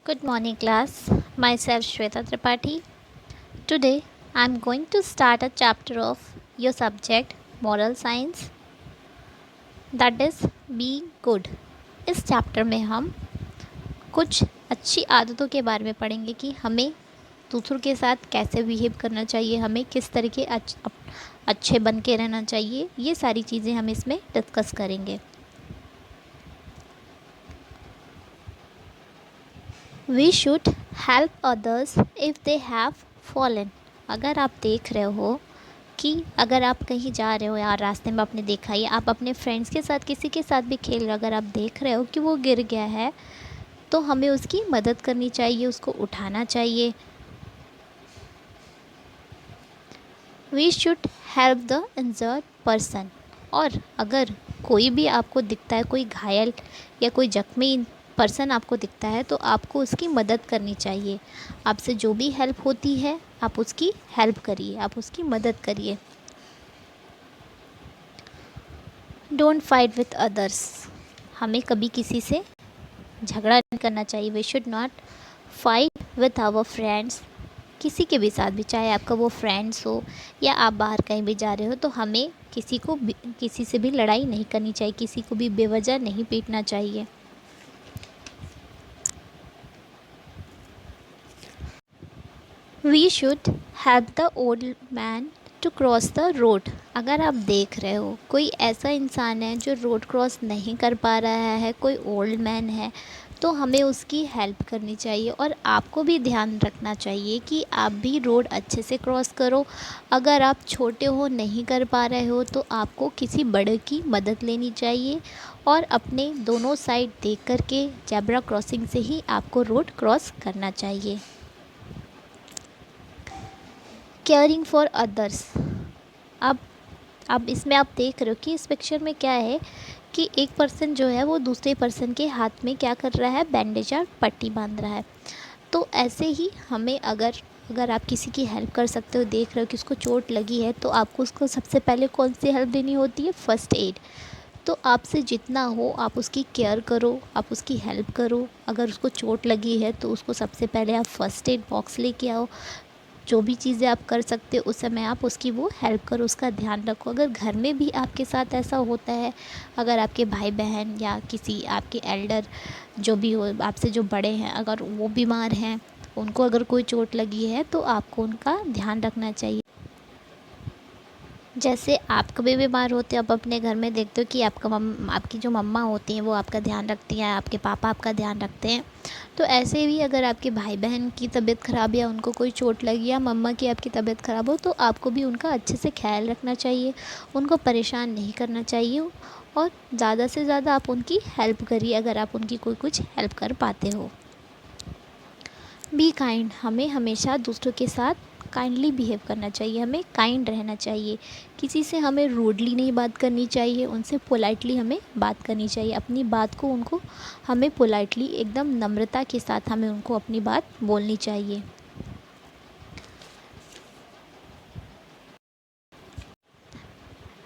Good morning, class. Myself Shweta Tripathi. Today, I am going to start a chapter of your subject Moral Science, that is Be Good. इस chapter में हम कुछ अच्छी आदतों के बारे में पढ़ेंगे कि हमें दूसरों के साथ कैसे बिहेव करना चाहिए, हमें किस तरीके अच्छे बन के रहना चाहिए। ये सारी चीज़ें हम इसमें डिस्कस करेंगे। We should help others if they have fallen. अगर आप देख रहे हो कि अगर आप कहीं जा रहे हो या रास्ते में आपने देखा या आप अपने फ्रेंड्स के साथ किसी के साथ भी खेल रहे हो, अगर आप देख रहे हो कि वो गिर गया है तो हमें उसकी मदद करनी चाहिए, उसको उठाना चाहिए। We should help the injured person. और अगर कोई भी आपको दिखता है, कोई घायल या कोई जख्मी पर्सन आपको दिखता है तो आपको उसकी मदद करनी चाहिए। आपसे जो भी हेल्प होती है आप उसकी हेल्प करिए, आप उसकी मदद करिए। Don't fight with others. हमें कभी किसी से झगड़ा नहीं करना चाहिए। We should not fight with our friends. किसी के भी साथ भी, चाहे आपका वो फ्रेंड्स हो या आप बाहर कहीं भी जा रहे हो, तो हमें किसी से भी लड़ाई नहीं करनी चाहिए, किसी को भी बेवजह नहीं पीटना चाहिए। We should help the old man to cross the road. अगर आप देख रहे हो कोई ऐसा इंसान है जो रोड क्रॉस नहीं कर पा रहा है, कोई ओल्ड मैन है, तो हमें उसकी हेल्प करनी चाहिए। और आपको भी ध्यान रखना चाहिए कि आप भी रोड अच्छे से क्रॉस करो। अगर आप छोटे हो, नहीं कर पा रहे हो, तो आपको किसी बड़े की मदद लेनी चाहिए और अपने दोनों साइड देख कर के जेब्रा क्रॉसिंग से ही आपको रोड क्रॉस करना चाहिए। Caring for others. अब इसमें आप देख रहे हो कि इस पिक्चर में क्या है कि एक पर्सन जो है वो दूसरे पर्सन के हाथ में क्या कर रहा है, बैंडेज और पट्टी बांध रहा है। तो ऐसे ही हमें अगर आप किसी की हेल्प कर सकते हो, देख रहे हो कि उसको चोट लगी है, तो आपको उसको सबसे पहले कौन सी हेल्प देनी होती है, फ़र्स्ट एड। तो आपसे जितना हो आप उसकी केयर करो, आप उसकी हेल्प करो। अगर उसको चोट लगी है तो उसको सबसे पहले आप फ़र्स्ट एड बॉक्स लेके आओ। जो भी चीज़ें आप कर सकते हो उस समय आप उसकी वो हेल्प करो, उसका ध्यान रखो। अगर घर में भी आपके साथ ऐसा होता है, अगर आपके भाई बहन या किसी आपके एल्डर जो भी हो, आपसे जो बड़े हैं, अगर वो बीमार हैं, उनको अगर कोई चोट लगी है, तो आपको उनका ध्यान रखना चाहिए। जैसे आप कभी बीमार होते हो, आप अपने घर में देखते हो कि आपकी जो मम्मा होती हैं वो आपका ध्यान रखती हैं, आपके पापा आपका ध्यान रखते हैं। तो ऐसे भी अगर आपके भाई बहन की तबीयत ख़राब या उनको कोई चोट लगी या मम्मा की आपकी तबीयत ख़राब हो, तो आपको भी उनका अच्छे से ख्याल रखना चाहिए, उनको परेशान नहीं करना चाहिए। और ज़्यादा से ज़्यादा आप उनकी हेल्प करिए अगर आप उनकी कोई कुछ हेल्प कर पाते हो। Be kind. हमें हमेशा दूसरों के साथ काइंडली बिहेव करना चाहिए, हमें काइंड रहना चाहिए। किसी से हमें रूडली नहीं बात करनी चाहिए, उनसे पोलाइटली हमें बात करनी चाहिए। अपनी बात को उनको हमें पोलाइटली एकदम नम्रता के साथ हमें उनको अपनी बात बोलनी चाहिए।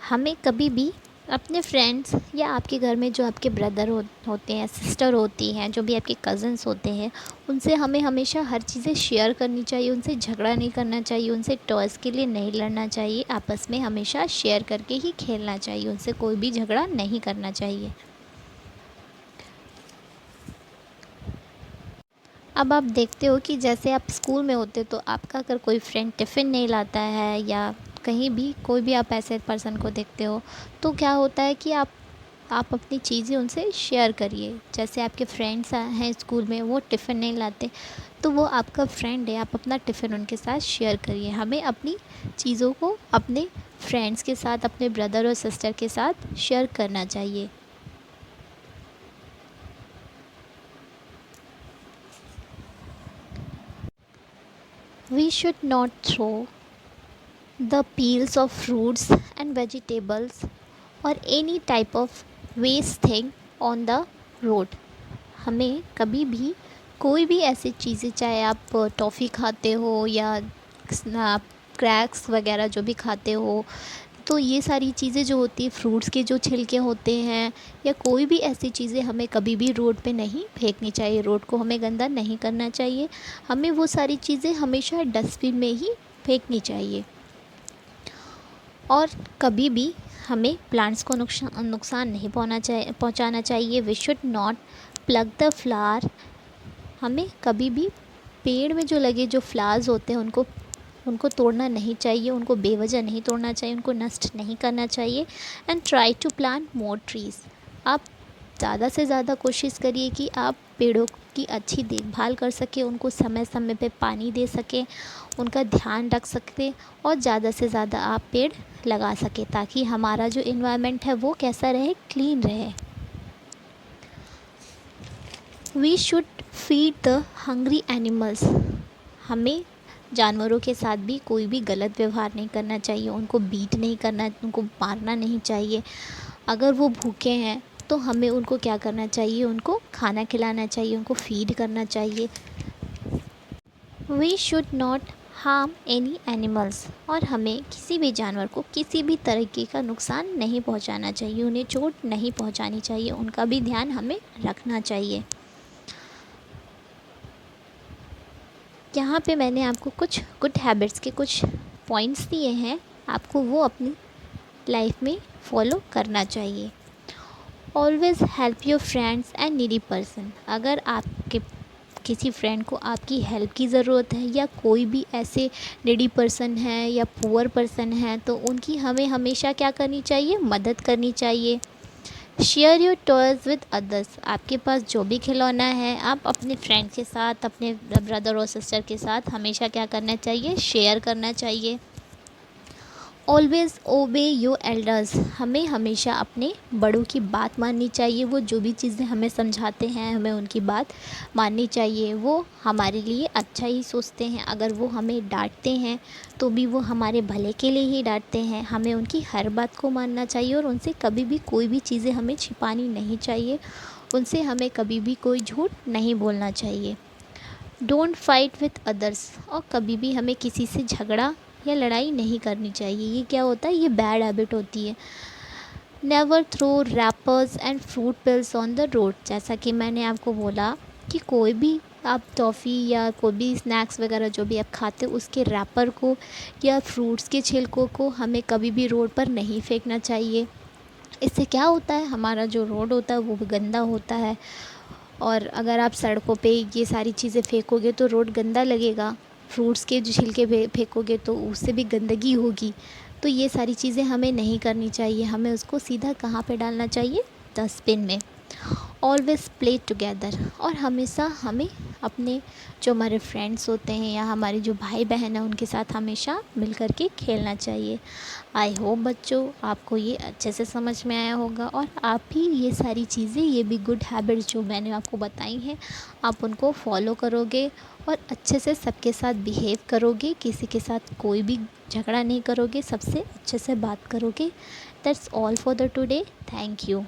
हमें कभी भी अपने फ्रेंड्स या आपके घर में जो आपके ब्रदर होते हैं, सिस्टर होती हैं, जो भी आपके कज़न्स होते हैं, उनसे हमें हमेशा हर चीज़ें शेयर करनी चाहिए। उनसे झगड़ा नहीं करना चाहिए, उनसे टॉयज़ के लिए नहीं लड़ना चाहिए। आपस में हमेशा शेयर करके ही खेलना चाहिए, उनसे कोई भी झगड़ा नहीं करना चाहिए। अब आप देखते हो कि जैसे आप स्कूल में होते हो तो आपका अगर कोई फ्रेंड टिफ़िन नहीं लाता है या कहीं भी कोई भी आप ऐसे पर्सन को देखते हो, तो क्या होता है कि आप अपनी चीज़ें उनसे शेयर करिए। जैसे आपके फ्रेंड्स हैं स्कूल में, वो टिफ़िन नहीं लाते, तो वो आपका फ्रेंड है, आप अपना टिफ़िन उनके साथ शेयर करिए। हमें अपनी चीज़ों को अपने फ्रेंड्स के साथ, अपने ब्रदर और सिस्टर के साथ शेयर करना चाहिए। We should not throw the peels of fruits and vegetables or any type of waste thing on the road। हमें कभी भी कोई भी ऐसी चीज़ें, चाहे आप टॉफ़ी खाते हो या आप क्रैक्स वगैरह जो भी खाते हो, तो ये सारी चीज़ें जो होती है, फ्रूट्स के जो छिलके होते हैं या कोई भी ऐसी चीज़ें हमें कभी भी रोड पे नहीं फेंकनी चाहिए। रोड को हमें गंदा नहीं करना चाहिए। हमें वो सारी चीज़ें हमेशा डस्टबिन में ही फेंकनी चाहिए। और कभी भी हमें प्लांट्स को नुकसान नहीं पहुंचाना चाहिए। We should not pluck the flower. हमें कभी भी पेड़ में जो लगे जो फ्लावर्स होते हैं उनको तोड़ना नहीं चाहिए, उनको बेवजह नहीं तोड़ना चाहिए, उनको नष्ट नहीं करना चाहिए। And try to plant more trees. आप ज़्यादा से ज़्यादा कोशिश करिए कि आप पेड़ों की अच्छी देखभाल कर सकें, उनको समय समय पे पानी दे सकें, उनका ध्यान रख सकते और ज़्यादा से ज़्यादा आप पेड़ लगा सकें, ताकि हमारा जो इन्वायरमेंट है वो कैसा रहे, क्लीन रहे। We should feed the hungry animals. हमें जानवरों के साथ भी कोई भी गलत व्यवहार नहीं करना चाहिए, उनको बीट नहीं करना, उनको मारना नहीं चाहिए। अगर वो भूखे हैं तो हमें उनको क्या करना चाहिए, उनको खाना खिलाना चाहिए, उनको फीड करना चाहिए। We should not harm any animals. और हमें किसी भी जानवर को किसी भी तरीके का नुकसान नहीं पहुंचाना चाहिए, उन्हें चोट नहीं पहुंचानी चाहिए, उनका भी ध्यान हमें रखना चाहिए। यहाँ पे मैंने आपको कुछ गुड हैबिट्स के कुछ पॉइंट्स दिए हैं, आपको वो अपनी लाइफ में फॉलो करना चाहिए। Always help your friends and needy person. अगर आपके किसी फ्रेंड को आपकी हेल्प की ज़रूरत है या कोई भी ऐसे नीडी पर्सन है या पुअर पर्सन है, तो उनकी हमें हमेशा क्या करनी चाहिए, मदद करनी चाहिए। Share your toys with others. आपके पास जो भी खिलौना है आप अपने फ्रेंड के साथ, अपने ब्रदर और सिस्टर के साथ हमेशा क्या करना चाहिए, शेयर करना चाहिए। ऑलवेज़ ओबे योर एल्डर्स। हमें हमेशा अपने बड़ों की बात माननी चाहिए। वो जो भी चीज़ें हमें समझाते हैं हमें उनकी बात माननी चाहिए। वो हमारे लिए अच्छा ही सोचते हैं। अगर वो हमें डांटते हैं तो भी वो हमारे भले के लिए ही डांटते हैं। हमें उनकी हर बात को मानना चाहिए और उनसे कभी भी कोई भी चीज़ें हमें छिपानी नहीं चाहिए। उनसे हमें कभी भी कोई झूठ नहीं बोलना चाहिए। Don't fight with others. और कभी भी हमें किसी से झगड़ा या लड़ाई नहीं करनी चाहिए। ये क्या होता है, ये बैड हैबिट होती है। Never throw wrappers and fruit peels on the road. जैसा कि मैंने आपको बोला कि कोई भी आप टॉफ़ी या कोई भी स्नैक्स वगैरह जो भी आप खाते हो उसके रैपर को या फ्रूट्स के छिलकों को हमें कभी भी रोड पर नहीं फेंकना चाहिए। इससे क्या होता है, हमारा जो रोड होता है वो भी गंदा होता है। और अगर आप सड़कों पे ये सारी चीज़ें फेंकोगे तो रोड गंदा लगेगा। फ्रूट्स के जो छिलके फेंकोगे तो उससे भी गंदगी होगी। तो ये सारी चीज़ें हमें नहीं करनी चाहिए। हमें उसको सीधा कहाँ पे डालना चाहिए, डस्टबिन में। Always play together. और हमेशा हमें अपने जो हमारे फ्रेंड्स होते हैं या हमारे जो भाई बहन हैं उनके साथ हमेशा मिल कर के खेलना चाहिए। आई होप बच्चों आपको ये अच्छे से समझ में आया होगा और आप भी ये सारी चीज़ें, ये भी गुड हैबिट्स जो मैंने आपको बताई हैं, आप उनको फॉलो करोगे और अच्छे से सबके साथ बिहेव करोगे। किसी के साथ कोई भी झगड़ा नहीं करोगे, सबसे अच्छे से बात करोगे। That's all for the today. Thank you.